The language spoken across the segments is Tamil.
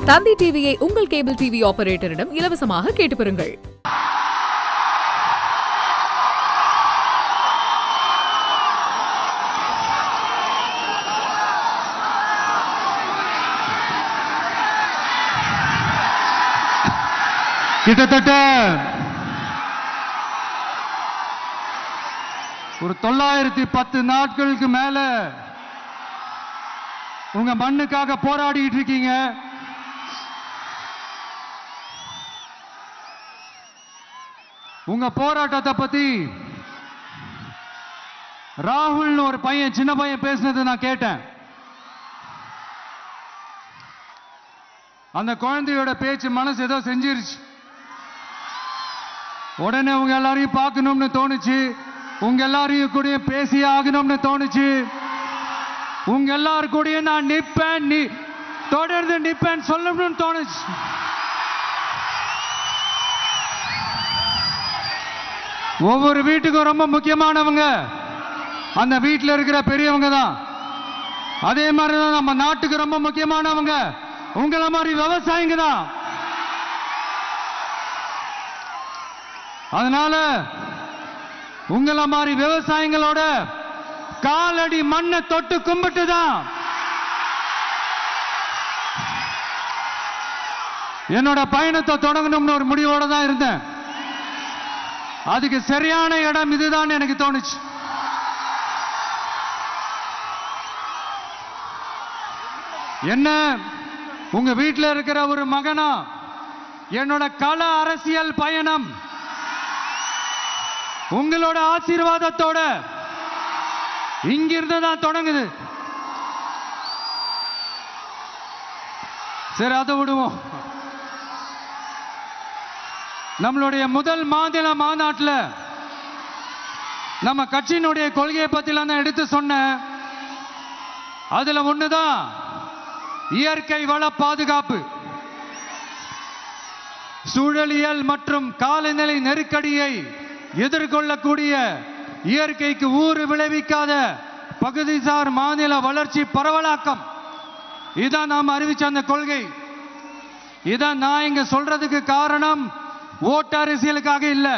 தந்தி டிவியை உங்கள் கேபிள் டிவி ஆபரேட்டரிடம் இலவசமாக கேட்டு பெறுங்கள். கிட்டத்தட்ட ஒரு 910 நாட்களுக்கு மேல உங்க மண்ணுக்காக போராடிட்டு இருக்கீங்க. உங்க போராட்டத்தை பத்தி ராகுல் ஒரு பையன், சின்ன பையன் பேசினதை நான் கேட்டேன். அந்த குழந்தையோட பேச்சு மனசு ஏதோ செஞ்சிருச்சு. உடனே உங்க எல்லாரையும் பார்க்கணும்னு தோணுச்சு, உங்க எல்லாரையும் கூட பேசி ஆகணும்னு தோணுச்சு, உங்க எல்லாரும் கூட நான் நிப்பேன், தொடர்ந்து நிப்பேன் சொல்லணும்னு தோணுச்சு. ஒவ்வொரு வீட்டுக்கும் ரொம்ப முக்கியமானவங்க அந்த வீட்டில் இருக்கிற பெரியவங்க தான். அதே மாதிரிதான் நம்ம நாட்டுக்கு ரொம்ப முக்கியமானவங்க உங்களை மாதிரி விவசாயிங்க தான். அதனால உங்களை மாதிரி விவசாயிகளோட காலடி மண்ணை தொட்டு கும்பிட்டு தான் என்னோட பயணத்தை தொடங்கணும்னு ஒரு முடிவோட தான் இருந்தேன். அதுக்கு சரியான இடம் இதுதான் எனக்கு தோணுச்சு. என்ன உங்க வீட்டில் இருக்கிற ஒரு மகனா என்னோட கள அரசியல் பயணம் உங்களோட ஆசீர்வாதத்தோட இங்கிருந்து தான் தொடங்குது. சரி, அதை விடுவோம். நம்மளுடைய முதல் மாநில மாநாட்டில் நம்ம கட்சியினுடைய கொள்கையை பத்திலாம் நான் எடுத்து சொன்னேன். அதுல ஒண்ணுதான் இயற்கை வள பாதுகாப்பு. சூழலியல் மற்றும் காலநிலை நெருக்கடியை எதிர்கொள்ளக்கூடிய, இயற்கைக்கு ஊறு விளைவிக்காத பகுதிசார் மாநில வளர்ச்சி பரவலாக்கம். இதான் நாம் அறிவிச்ச அந்த கொள்கை. இதான் நான் இங்க சொல்றதுக்கு காரணம் ஓட்டு அரசியலுக்காக இல்ல.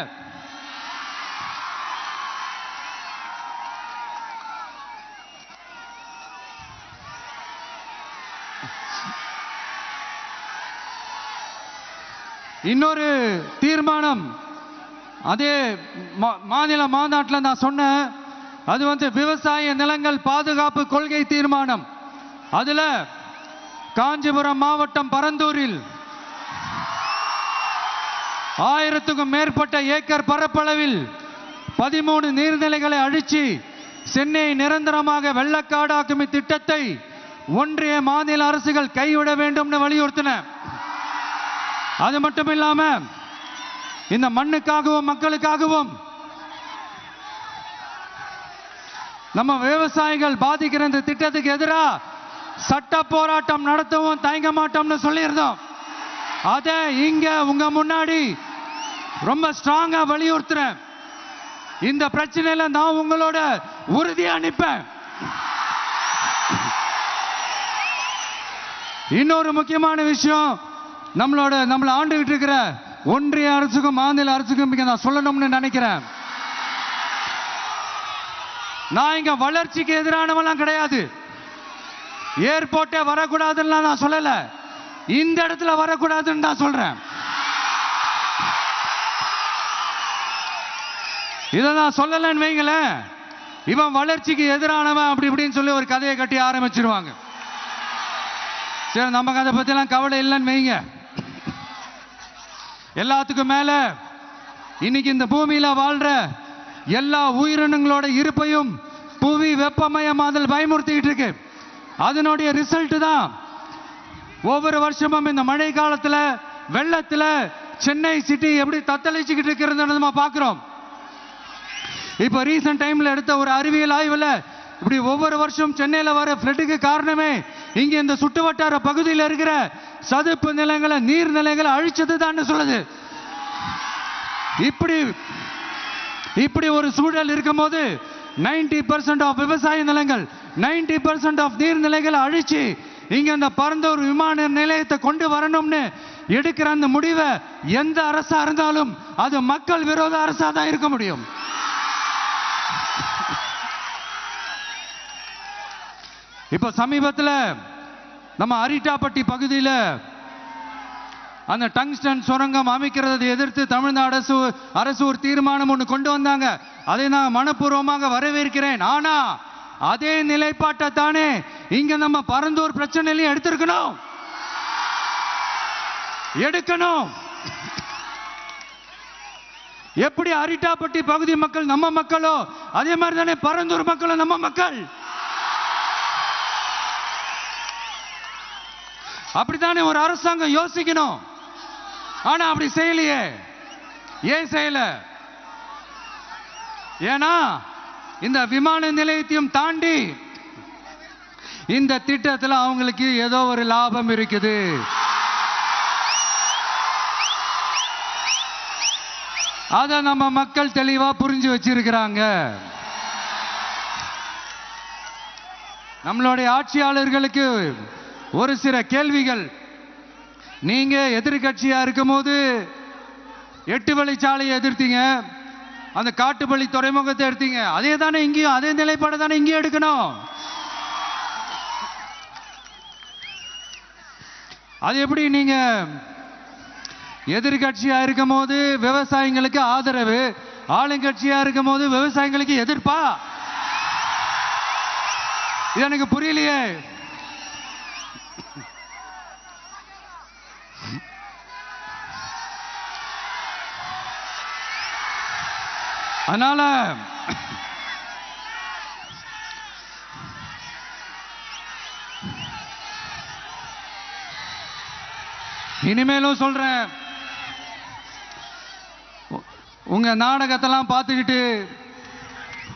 இன்னொரு தீர்மானம் அதே மாநில மாநாட்டில் நான் சொன்னேன். அது விவசாய நிலங்கள் பாதுகாப்பு கொள்கை தீர்மானம். அதுல காஞ்சிபுரம் மாவட்டம் பரந்தூரில் 1000க்கும் மேற்பட்ட ஏக்கர் பரப்பளவில் 13 நீர்நிலைகளை அழிச்சு சென்னையை நிரந்தரமாக வெள்ளக்காடாக்கும் திட்டத்தை ஒன்றிய மாநில அரசுகள் கைவிட வேண்டும் வலியுறுத்தின. அது மட்டும் இல்லாம இந்த மண்ணுக்காகவும் மக்களுக்காகவும் நம்ம விவசாயிகள் பாதிக்கிற இந்த திட்டத்துக்கு எதிராக சட்ட போராட்டம் நடத்தவும் தயங்க மாட்டோம்னு சொல்லியிருந்தோம். அத இங்க உங்க முன்னாடி ரொம்ப ஸ்ட்ராங்கா வலியுறுத்துறேன். இந்த பிரச்சனையில நான் உங்களோட உறுதியா நிற்பேன். இன்னொரு முக்கியமான விஷயம், நம்மள ஆண்டுகிட்டு இருக்கிற ஒன்றிய அரசுக்கும் மாநில அரசுக்கும் நான் சொல்லணும்னு நினைக்கிறேன். நான் இங்க வளர்ச்சிக்கு எதிரானவெல்லாம் கிடையாது. ஏர்போர்ட்டே வரக்கூடாதுன்னு நான் சொல்லல, இந்த இடத்துல வரக்கூடாதுன்னு நான் சொல்றேன். இதை நான் சொல்லலன்னு வைங்களேன், இவன் வளர்ச்சிக்கு எதிரானவன் அப்படி இப்படின்னு சொல்லி ஒரு கதையை கட்டி ஆரம்பிச்சிருவாங்க. சரி, நமக்கு அதை பத்தி எல்லாம் கவலை இல்லைன்னு வைங்க. எல்லாத்துக்கும் மேல இன்னைக்கு இந்த பூமியில வாழ்ற எல்லா உயிரினங்களோட இருப்பையும் புவி வெப்பமயமாதல் பயமுறுத்திக்கிட்டு இருக்கு. அதனுடைய ரிசல்ட் தான் ஒவ்வொரு வருஷமும் இந்த மழை காலத்துல வெள்ளத்துல சென்னை சிட்டி எப்படி தத்தளிச்சுக்கிட்டு இருக்கிறது நம்ம பார்க்கிறோம். இப்ப ரீசன்ட் டைம்ல எடுத்த ஒரு அறிவியல் ஆய்வுல இப்படி ஒவ்வொரு வருஷம் சென்னையில வர ஃப்ளட்டுக்கு காரணமே இங்க இந்த சுற்றுவட்டார பகுதியில் இருக்கிற சதுப்பு நிலங்களை, நீர் நிலைகளை அழிச்சது தான் சொல்லுது. இப்படி ஒரு சூழல் இருக்கும் போது 90% ஆஃப் விவசாய நிலங்கள், 90% ஆஃப் நீர்நிலைகளை அழிச்சு இங்க அந்த பரந்தூர் விமான நிலையத்தை கொண்டு வரணும்னு எடுக்கிற அந்த முடிவை எந்த அரசா இருந்தாலும் அது மக்கள் விரோத அரசா தான் இருக்க முடியும். இப்ப சமீபத்தில் நம்ம அரிட்டாப்பட்டி பகுதியில் அந்த டங்ஸ்டன் சுரங்கம் அமைக்கிறதை எதிர்த்து தமிழ்நாடு அரசு ஒரு தீர்மானம் ஒன்று கொண்டு வந்தாங்க. அதை நான் மனப்பூர்வமாக வரவேற்கிறேன். ஆனா அதே நிலைப்பாட்டை தானே இங்க நம்ம பரந்தூர் பிரச்சனையிலையும் எடுக்கணும். எப்படி அரிட்டாப்பட்டி பகுதி மக்கள் நம்ம மக்களோ அதே மாதிரி தானே பரந்தூர் மக்களும் நம்ம மக்கள். அப்படித்தானே ஒரு அரசாங்கம் யோசிக்கணும். ஆனா அப்படி செய்யலையே. ஏன் செய்யல? ஏன்னா இந்த விமான நிலையத்தையும் தாண்டி இந்த திட்டத்தில் அவங்களுக்கு ஏதோ ஒரு லாபம் இருக்குது. அத நம்ம மக்கள் தெளிவா புரிஞ்சு வச்சிருக்கிறாங்க. நம்மளுடைய ஆட்சியாளர்களுக்கு ஒரு சில கேள்விகள். நீங்க எதிர்கட்சியா இருக்கும் போது 8 வழிச்சாலையை எதிர்த்தீங்க, அந்த காட்டுப்பள்ளி துறைமுகத்தை எடுத்தீங்க. அதே தானே இங்கேயும், அதே நிலைப்பாடு தானே இங்கேயும் எடுக்கணும். அது எப்படி நீங்க எதிர்கட்சியா இருக்கும் போது விவசாயிகளுக்கு ஆதரவு, ஆளுங்கட்சியா இருக்கும் போது விவசாயிகளுக்கு எதிர்ப்பா? இது எனக்கு புரியலையே. அதனால இனிமேலும் சொல்றேன், உங்க நாடகத்தெல்லாம் பார்த்துக்கிட்டு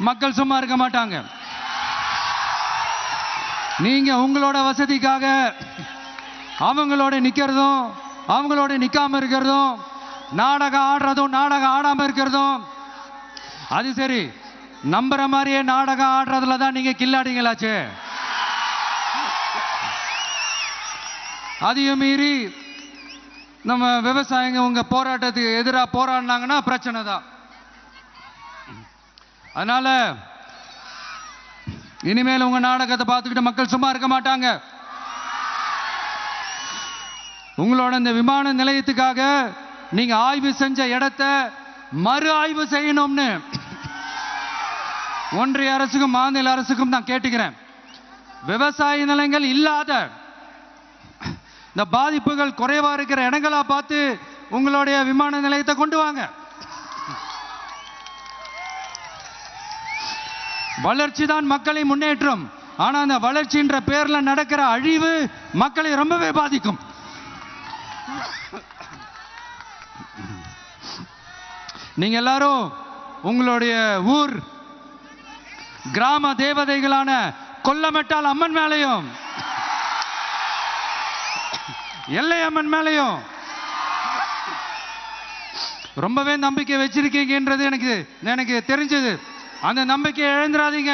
மக்கள் சும்மா இருக்க மாட்டாங்க. நீங்க உங்களோட வசதிக்காக அவங்களோட நிக்கிறதும் அவங்களோட நிக்காம இருக்கிறதும், நாடகம் ஆடுறதும் நாடகம் ஆடாம இருக்கிறதும், அது சரி. நம்புற மாதிரியே நாடகம் ஆடுறதுல தான் நீங்க கில்லாடிங்களாச்சு. அதையும் மீறி நம்ம விவசாயிங்க உங்க போராட்டத்துக்கு எதிராக போராடினாங்கன்னா பிரச்சனை தான். அதனால இனிமேல் உங்க நாடகத்தை பார்த்துக்கிட்டு மக்கள் சும்மா இருக்க மாட்டாங்க. உங்களோட இந்த விமான நிலையத்துக்காக நீங்க ஆய்வு செஞ்ச இடத்தை மறு ஆய்வு செய்யணும்னு ஒன்றிய அரசுக்கும் மாநில அரசுக்கும் நான் கேட்டுக்கிறேன். விவசாய நிலங்கள் இல்லாத இந்த பாதிப்புகள் குறைவா இருக்கிற இடங்களா பார்த்து உங்களுடைய விமான நிலையத்தை கொண்டு வாங்க. வளர்ச்சி தான் மக்களை முன்னேற்றம். ஆனா அந்த வளர்ச்சின்ற பேர்ல நடக்கிற அழிவு மக்களை ரொம்பவே பாதிக்கும். நீங்க எல்லாரும் உங்களுடைய ஊர் கிராம தேவதைகளான கொல்லமெட்டால் அம்மன் மேலையும் எல்லை அம்மன் மேலையும் ரொம்பவே நம்பிக்கை வச்சிருக்கீங்கன்றது எனக்கு தெரிஞ்சது. அந்த நம்பிக்கையை இழந்துடாதீங்க.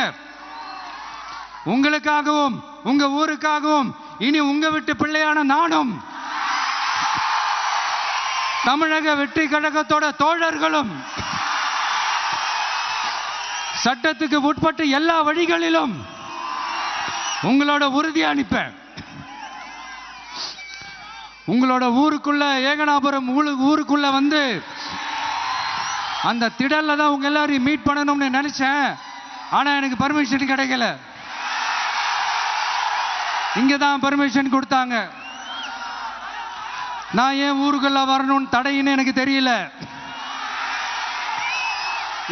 உங்களுக்காகவும் உங்க ஊருக்காகவும் இனி உங்க வீட்டு பிள்ளையான நானும் தமிழக வெற்றி கழகத்தோட தோழர்களும் சட்டத்துக்கு உட்பட்டு எல்லா வழிகளிலும் உங்களோட உறுதி அனுப்பேன். உங்களோட ஊருக்குள்ள ஏகனாபுரம் ஊருக்குள்ள வந்து அந்த திடல்ல தான் உங்க எல்லாரையும் மீட் பண்ணணும்னு நினைச்சேன். ஆனா எனக்கு பர்மிஷன் கிடைக்கல. இங்க தான் பர்மிஷன் கொடுத்தாங்க. நான் ஏன் ஊருக்குள்ள வரணும்னு தடையின்னு எனக்கு தெரியல.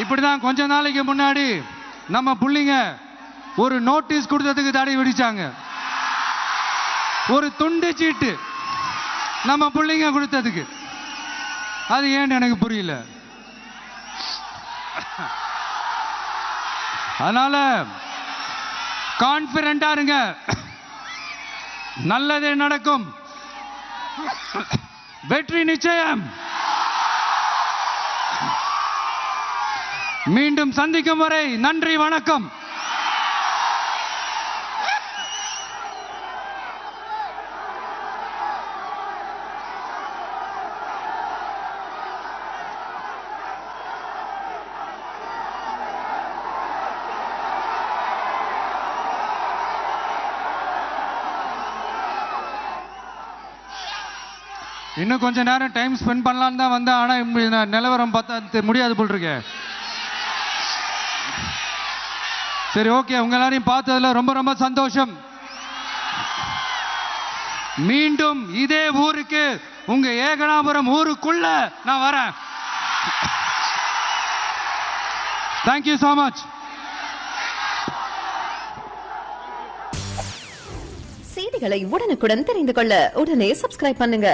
இப்படிதான் கொஞ்ச நாளைக்கு முன்னாடி நம்ம புள்ளிங்க ஒரு நோட்டீஸ் கொடுத்ததுக்கு தடை விதிச்சாங்க. ஒரு துண்டு சீட்டு நம்ம புள்ளிங்க கொடுத்ததுக்கு. அது ஏன்னு எனக்கு புரியல. அதனால கான்பிடண்டா இருங்க, நல்லதே நடக்கும், வெற்றி நிச்சயம். மீண்டும் சந்திக்கும் வரை நன்றி, வணக்கம். இன்னும் கொஞ்ச நேரம் டைம் ஸ்பெண்ட் பண்ணலான்னு தான் வந்தேன். ஆனால் நிலவரம் பார்த்தா முடியாது போல் இருக்கு. சரி, ஓகே. உங்க எல்லாரையும் பார்த்ததுல ரொம்ப ரொம்ப சந்தோஷம். மீண்டும் இதே ஊருக்கு, உங்க ஏகனாபுரம் ஊருக்குள்ள நான் வரேன். Thank you so much. செய்திகளை உடனுக்குடன் தெரிந்து கொள்ள உடனே சப்ஸ்கிரைப் பண்ணுங்க.